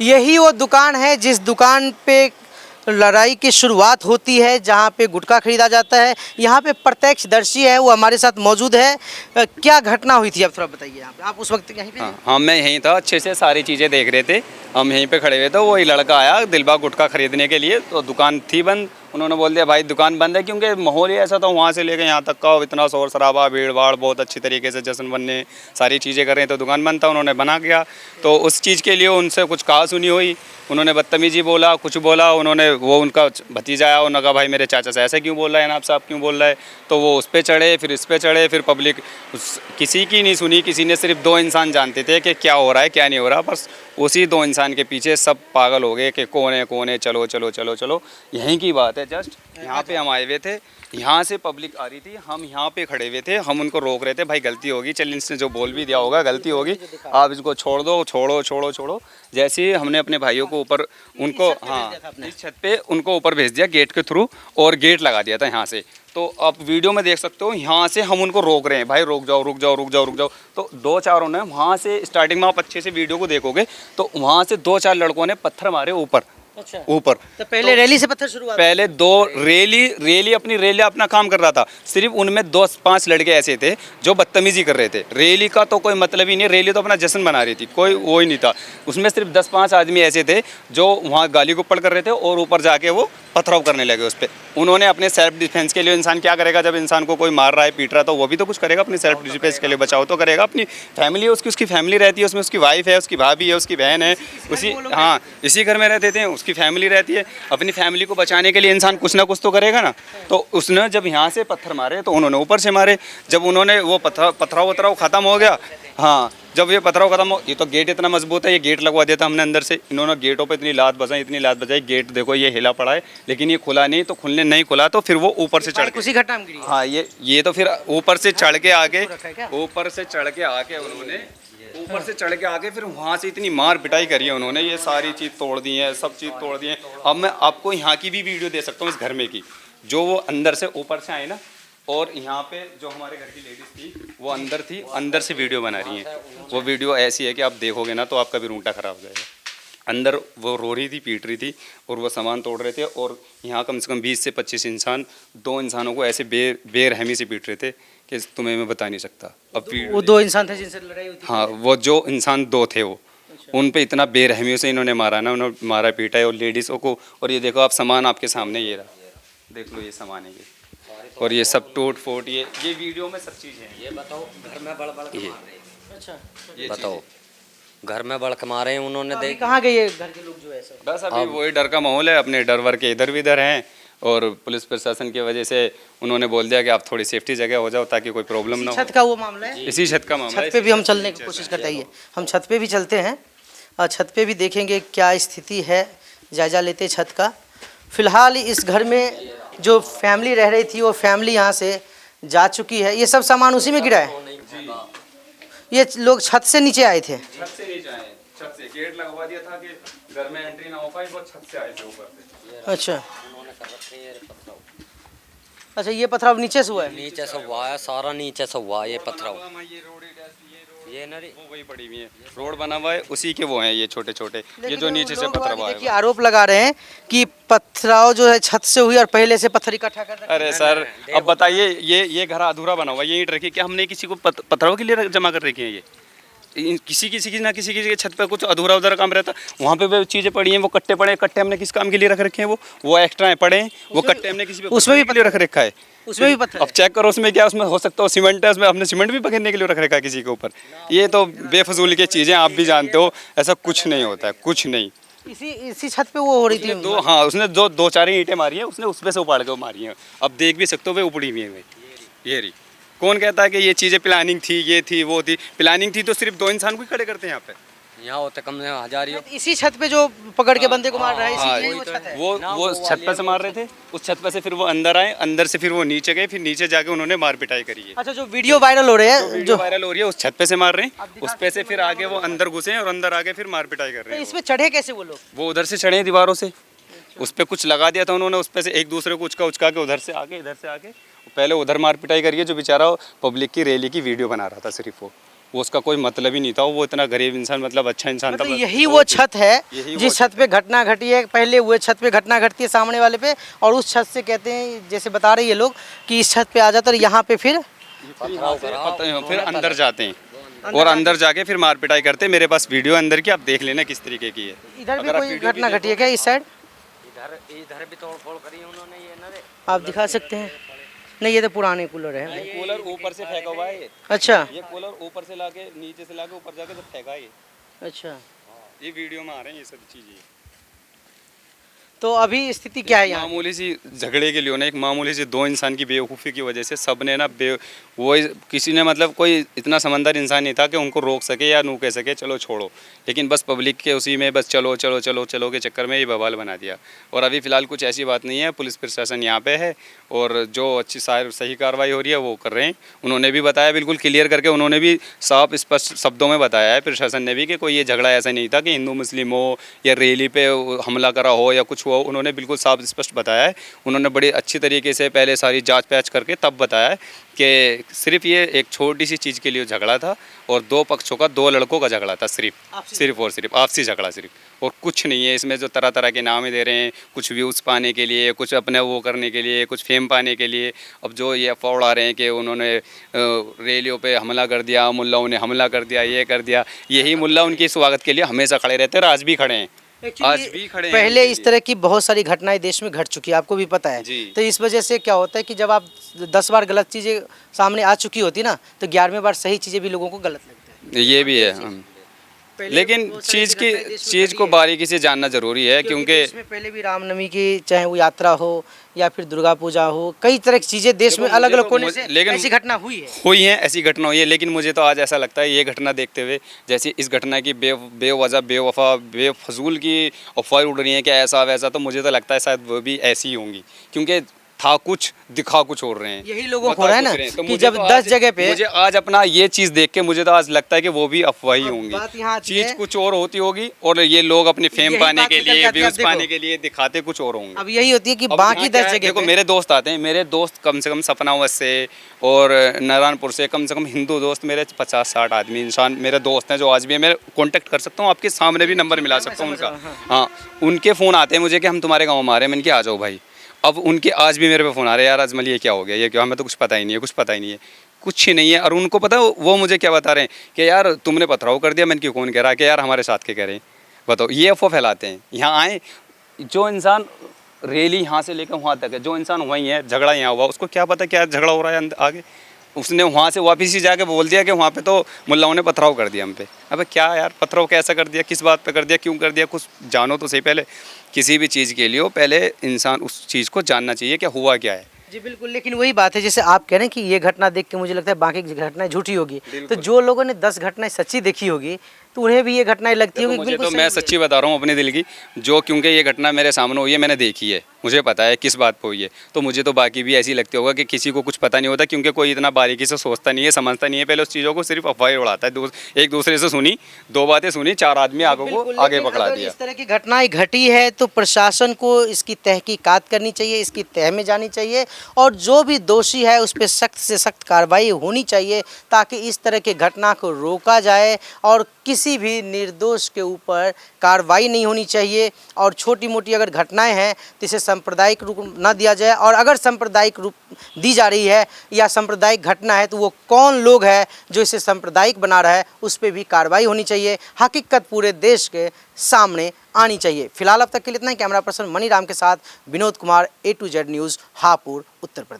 यही वो दुकान है जिस दुकान पे लड़ाई की शुरुआत होती है, जहाँ पे गुटखा खरीदा जाता है। यहाँ पे प्रत्यक्षदर्शी है, वो हमारे साथ मौजूद है। क्या घटना हुई थी, आप थोड़ा बताइए। यहाँ पे आप उस वक्त यहीं पे थे? हाँ, मैं यहीं था, अच्छे से सारी चीज़ें देख रहे थे। हम यहीं पे खड़े हुए थे, वही लड़का आया दिलबाग गुटखा खरीदने के लिए, तो दुकान थी बंद। उन्होंने बोल दिया भाई दुकान बंद है, क्योंकि माहौल ही ऐसा था वहाँ से लेकर यहाँ तक का, इतना शोर शराबा भीड़ भाड़, बहुत अच्छी तरीके से जश्न बनने सारी चीज़ें कर रहे हैं, तो दुकान बंद था। उन्होंने बना किया, तो उस चीज़ के लिए उनसे कुछ कहा सुनी हुई, उन्होंने बदतमीजी बोला, कुछ बोला। उन्होंने वो उनका भतीजा आया, उन्होंने कहा भाई मेरे चाचा से ऐसे क्यों बोल रहा है, जनाब साहब क्यों बोल रहा है। तो वो उस पर चढ़े, फिर इस पर चढ़े, फिर पब्लिक किसी की नहीं सुनी। किसी ने, सिर्फ दो इंसान जानते थे कि क्या हो रहा है क्या नहीं हो रहा। बस उसी दो इंसान के पीछे सब पागल हो गए कि कौन है, चलो चलो चलो चलो। यहीं की बात है, जस्ट यहाँ पे हम आए हुए थे, यहाँ से पब्लिक आ रही थी, हम यहाँ पे खड़े हुए थे, हम उनको रोक रहे थे, भाई गलती होगी, चल इसने जो बोल भी दिया होगा गलती होगी, आप इसको छोड़ दो, छोड़ो छोड़ो छोड़ो। जैसे ही हमने अपने भाइयों को ऊपर, उनको हाँ इस छत पे उनको ऊपर भेज दिया गेट के थ्रू, और गेट लगा दिया था यहाँ से। तो आप वीडियो में देख सकते हो, यहाँ से हम उनको रोक रहे हैं, भाई रुक जाओ रुक जाओ रुक जाओ रुक जाओ। तो दो चारों ने वहाँ से, स्टार्टिंग में आप अच्छे से वीडियो को देखोगे तो वहाँ से दो चार लड़कों ने पत्थर मारे ऊपर। अच्छा। ऊपर तो पहले रैली से पत्थर शुरू हुआ? पहले दो रैली अपना काम कर रहा था। सिर्फ उनमें 2-5 लड़के ऐसे थे जो बदतमीजी कर रहे थे। रैली का तो कोई मतलब ही नहीं, रैली तो अपना जश्न बना रही थी, कोई वो ही नहीं था। उसमें सिर्फ 10-5 आदमी ऐसे थे जो वहाँ गाली गुप्पड़ कर रहे थे, और ऊपर जाके वो पथराव करने लगे उस पर। उन्होंने अपने सेल्फ डिफेंस के लिए, इंसान क्या करेगा जब इंसान को कोई मार रहा है, पीट रहा है, तो वो भी तो कुछ करेगा अपनी सेल्फ डिफेंस के लिए, बचाव तो करेगा। अपनी फैमिली है उसकी फैमिली रहती है, उसमें उसकी वाइफ है, उसकी भाभी है, उसकी बहन है, उसी हाँ इसी घर में रहते थे, उसकी फैमिली रहती है। अपनी फैमिली को बचाने के लिए इंसान कुछ ना कुछ तो करेगा ना। तो उसने जब यहाँ से पत्थर मारे तो उन्होंने ऊपर से मारे। जब उन्होंने वो पथराव ख़त्म हो गया, हाँ जब ये पथराव ख़त्म हो, ये तो गेट इतना मजबूत है, ये गेट लगवा दिया था हमने अंदर से। इन्होंने गेटों पे इतनी लात बजाई, गेट देखो ये हिला पड़ा है, लेकिन ये खुला नहीं। तो खुलने नहीं खुला तो फिर वो ऊपर से चढ़ के, उसी घटना में गिरी? हाँ ये तो फिर ऊपर से चढ़ के आके, फिर वहाँ से इतनी मार पिटाई करी है उन्होंने, ये सारी चीज़ तोड़ दी है, सब चीज़ तोड़ दी है। अब मैं आपको यहाँ की भी वीडियो दे सकता हूँ इस घर में की, जो वो अंदर से ऊपर से आए ना, और यहाँ पे जो हमारे घर की लेडीज़ थी वो अंदर थी, अंदर से वीडियो बना रही हैं। वो वीडियो ऐसी है कि आप देखोगे ना तो आपका भी रूंगटा खराब हो जाएगा। अंदर वो रो रही थी, पीट रही थी, और वो सामान तोड़ रहे थे। और यहाँ कम से कम 20 से 25 इंसान, दो इंसानों को ऐसे बेरहमी से पीट रहे थे कि तुम्हें मैं बता नहीं सकता। अब वो दो इंसान थे जिनसे लड़ाई हुई थी? हाँ, वो जो इंसान दो थे वो, उन पे इतना बेरहमियों से इन्होंने मारा ना, उन्होंने मारा पीटा है, और लेडीज़ों को। और ये देखो आप, सामान आपके सामने ये रहा, देख लो ये सामान है ये, और ये सब टूट फोट, ये वीडियो में सब चीज़ें हैं। ये बताओ घर में बड़ मार रहे हैं। अच्छा, ये बताओ घर में बड़क मारे हैं उन्होंने, देख कहाँ गए ये घर के लोग जो है सब? बस अभी वही डर का माहौल है, अपने डर वर के इधर भी इधर हैं, और पुलिस प्रशासन की वजह से उन्होंने बोल दिया कि आप थोड़ी सेफ्टी जगह हो जाओ ताकि कोई प्रॉब्लम ना हो। छत का वो मामला है? इसी छत का मामला है। छत पे भी हम चलने की कोशिश करते हैं, हम छत पे भी चलते हैं और छत पे भी देखेंगे क्या स्थिति है, जायजा लेते छत का। फिलहाल इस घर में जो फैमिली रह रही थी वो फैमिली यहाँ से जा चुकी है। ये सब सामान उसी में गिरा है? ये लोग छत से नीचे आए थे? छत से नीचे आए, छत से गेट लगवा दिया था कि घर में एंट्री ना हो पाए, वो छत से आए थे ऊपर से। अच्छा अच्छा, ये पथराव नीचे से हुआ है? नीचे से हुआ है, सारा नीचे से हुआ है ये पथराव। ये नरी वो वही पड़ी हुई है, रोड बना हुआ है उसी के वो हैं ये छोटे छोटे, ये जो नीचे से पथराव आया। देखिए आरोप लगा रहे हैं कि पथराव जो है छत से हुई और पहले से पत्थर इकट्ठा कर रखा है। अरे सर अब बताइए, ये घर अधूरा बना हुआ है, ये ईंट रखी क्या हमने किसी को पथराव के लिए जमा कर रखी है? ये किसी की ना किसी की छत पे कुछ अधूरा उधरा काम रहता, वहाँ पे वो चीज़ें पड़ी हैं, वो कट्टे पड़े, कट्टे हमने किस काम के लिए रख रखे हैं? वो एक्स्ट्रा पड़े हैं, वो कट्टे हमने किसी उसमें भी के लिए रख रखा है। उसमें भी पत्थर? अब चेक करो उसमें क्या, उसमें हो सकता है सीमेंट है, उसमें हमने सीमेंट भी पकड़ने के लिए रख रखा है किसी के ऊपर। ये तो बेफजूल की चीज़ें, आप भी जानते हो, ऐसा कुछ नहीं होता है, कुछ नहीं। इसी छत पे वो हो रही थी? उसने दो चार ईंटें मारी हैं, उसने उसमें से उपाड़ के मारी हैं। अब देख भी सकते हो वे उपड़ी हुई है। ये रही, कौन कहता है कि ये चीज़ें प्लानिंग थी, ये थी वो थी? प्लानिंग थी तो सिर्फ दो इंसान को ही खड़े करते हैं यहाँ पे। यहाँ होते कम से कम हजारियों। इसी छत पे जो पकड़ के बंदे को मार रहा है, इसी वो छत है? वो छत पे से मार रहे थे, उस छत पे से फिर वो अंदर आए, अंदर से फिर वो नीचे गए, फिर नीचे जाके उन्होंने मार पिटाई करी है। अच्छा, जो वीडियो वायरल हो रहे हैं, जो वायरल हो रही है, उस छत पे से मार रहे हैं, उस पे से फिर आगे वो अंदर घुसे हैं, और अंदर आगे फिर मार पिटाई कर रहे हैं। इसमें चढ़े कैसे वो लोग? वो उधर से चढ़े दीवारों से, उस पर कुछ लगा दिया था उन्होंने, उस पे से एक दूसरे को उचका के उधर से आके, इधर से आके पहले उधर मार पिटाई करी है। जो बेचारा पब्लिक की रैली की वीडियो बना रहा था सिर्फ वो उसका कोई मतलब ही नहीं था, वो इतना गरीब इंसान मतलब अच्छा इंसान था। मतलब यही वो छत है यही वो जिस छत पे घटना घटी है। पहले वो छत पे घटना घटती है सामने वाले पे, और उस छत से कहते हैं, जैसे बता रहे ये लोग कि इस छत पे आ जाता और यहाँ पे फिर फिर अंदर जाते हैं और अंदर जाके फिर मार पिटाई करते हैं। मेरे पास वीडियो अंदर की, आप देख लेना किस तरीके की है। इधर भी अगर आप कोई वीडियो घटना भी घटी है क्या इस साइड? इधर भी तोड़ फोड़ करी है उन्होंने, ये ना रे। आप दिखा सकते हैं? नहीं, ये तो पुराने कूलर है। कूलर ऊपर से फेंका हुआ है, अच्छा ये कूलर ऊपर से लाके नीचे से लाके ऊपर जाके जब फेंका है ये। अच्छा, ये वीडियो में आ रहे हैं ये सब चीजें। तो अभी स्थिति क्या है यहाँ? मामूली सी झगड़े के लिए ना, एक मामूली सी दो इंसान की बेवकूफ़ी की वजह से सब ने ना वो किसी ने मतलब कोई इतना समझदार इंसान नहीं था कि उनको रोक सके या नू कह सके चलो छोड़ो, लेकिन बस पब्लिक के उसी में बस चलो चलो चलो चलो के चक्कर में ये बवाल बना दिया। और अभी फ़िलहाल कुछ ऐसी बात नहीं है, पुलिस प्रशासन यहाँ पे है और जो अच्छी सही कार्रवाई हो रही है वो कर रहे हैं। उन्होंने भी बताया बिल्कुल क्लियर करके, उन्होंने भी साफ स्पष्ट शब्दों में बताया है प्रशासन ने भी कि कोई ये झगड़ा ऐसा नहीं था कि हिंदू मुस्लिम हो या रैली पे हमला करा हो या कुछ हुआ। उन्होंने बिल्कुल साफ स्पष्ट बताया है। उन्होंने बड़ी अच्छी तरीके से पहले सारी जांच पैच करके तब बताया है कि सिर्फ ये एक छोटी सी चीज़ के लिए झगड़ा था और दो पक्षों का, दो लड़कों का झगड़ा था, सिर्फ और सिर्फ आपसी झगड़ा, सिर्फ और कुछ नहीं है इसमें। जो तरह तरह के नाम दे रहे हैं, कुछ व्यूज़ पाने के लिए, कुछ अपने वो करने के लिए, कुछ फेम पाने के लिए। अब जो ये अफवाह उड़ा रहे हैं कि उन्होंने रैलियों पे हमला कर दिया, मुल्लाओं ने हमला कर दिया, ये कर दिया, यही मुल्ला उनकी स्वागत के लिए हमेशा खड़े रहते हैं और आज भी खड़े हैं। आज भी खड़े हैं। पहले इस तरह की बहुत सारी घटनाएं देश में घट चुकी है, आपको भी पता है। तो इस वजह से क्या होता है कि जब आप 10 बार गलत चीज़ें सामने आ चुकी होती ना, तो 11वें बार सही चीज़ें भी लोगों को गलत लगता है। ये भी है, लेकिन चीज़ को बारीकी से जानना जरूरी है क्योंकि इसमें पहले भी रामनवमी की चाहे वो यात्रा हो या फिर दुर्गा पूजा हो, कई तरह की चीज़ें देश में अलग अलग कोने से ऐसी घटना हुई है ऐसी घटना हुई है। लेकिन मुझे तो आज ऐसा लगता है ये घटना देखते हुए, जैसे इस घटना की बेवजह बेवफा बेफजूल की अफवाह उड़ रही है कि ऐसा वैसा, तो मुझे तो लगता है शायद वो भी ऐसी ही होंगी क्योंकि था कुछ दिखा कुछ और रहे हैं। यही लोगों को हो रहा है ना तो कि जब 10 जगह पे मुझे आज अपना ये चीज़ देख के मुझे तो आज लगता है कि वो भी अफवाह ही होंगी, चीज़ कुछ और होती होगी और ये लोग अपनी फेम पाने के लिए, व्यूज पाने के लिए दिखाते कुछ और होंगे। अब यही होती है कि बाकी 10 जगह देखो मेरे दोस्त आते हैं, मेरे दोस्त कम से कम सपनावत से और नारायणपुर से कम हिंदू दोस्त मेरे 50-60 आदमी इंसान मेरे दोस्त हैं जो आज भी मेरे कॉन्टेक्ट कर सकता हूँ, आपके सामने भी नंबर मिला सकता हूँ उनका। हाँ, उनके फ़ोन आते हैं मुझे कि हम तुम्हारे गाँव में आ रहे हैं, मैंने कहा आ जाओ भाई। अब उनके आज भी मेरे पे फ़ोन आ रहे हैं, यार अजमल ये क्या हो गया, ये क्या, हमें तो कुछ पता ही नहीं है, कुछ पता ही नहीं है, कुछ ही नहीं है। और उनको पता वो मुझे क्या बता रहे हैं कि यार तुमने पथराव कर दिया। मैंने क्यों, कौन कह रहा है कि यार हमारे साथ के कह रहे हैं, बताओ। ये अफवाह फैलाते हैं। यहाँ आए जो इंसान रैली यहाँ से लेकर वहाँ तक है, जो इंसान वहीं है, झगड़ा यहाँ हुआ, उसको क्या पता क्या झगड़ा हो रहा है आगे। उसने वहाँ से वापस ही जाके बोल दिया कि वहाँ पे तो मुल्लाओं ने पथराव कर दिया हम पे। अबे क्या यार, पथराव कैसा कर दिया, किस बात पे कर दिया, क्यों कर दिया, कुछ जानो तो सही। पहले किसी भी चीज़ के लिए पहले इंसान उस चीज़ को जानना चाहिए कि हुआ क्या है। जी बिल्कुल, लेकिन वही बात है जैसे आप कह रहे हैं कि ये घटना देख के मुझे लगता है बाकी घटनाएं झूठी होगी, तो जो लोगों ने 10 घटनाएं सच्ची देखी होगी तो उन्हें भी ये घटनाएं लगती होगी। मुझे तो मैं सच्ची बता रहा हूँ अपने दिल की, जो क्योंकि ये घटना मेरे सामने हुई है, मैंने देखी है, मुझे पता है किस बात पर हुई है, तो मुझे तो बाकी भी ऐसी लगती होगा कि किसी को कुछ पता नहीं होता क्योंकि कोई इतना बारीकी से सोचता नहीं है, समझता नहीं है। पहले उस चीज़ों को सिर्फ अफवाह उड़ाता है, एक दूसरे से सुनी, 2 बातें सुनी, 4 आदमी आगे पकड़ा दिया। इस तरह की घटनाएं घटी है तो प्रशासन को इसकी तहकीकात करनी चाहिए, इसकी तह में जानी चाहिए और जो भी दोषी है उस पर सख्त से सख्त कार्रवाई होनी चाहिए ताकि इस तरह की घटना को रोका जाए और किसी भी निर्दोष के ऊपर कार्रवाई नहीं होनी चाहिए। और छोटी मोटी अगर घटनाएं हैं तो इसे सांप्रदायिक रूप न दिया जाए, और अगर सांप्रदायिक रूप दी जा रही है या सांप्रदायिक घटना है तो वो कौन लोग है जो इसे सांप्रदायिक बना रहा है, उस पर भी कार्रवाई होनी चाहिए। हकीकत पूरे देश के सामने आनी चाहिए। फिलहाल अब तक के लिए इतना ही। कैमरा पर्सन मनीराम के साथ Vinod Kumar, A to Z news, Hapur, Uttar Pradesh.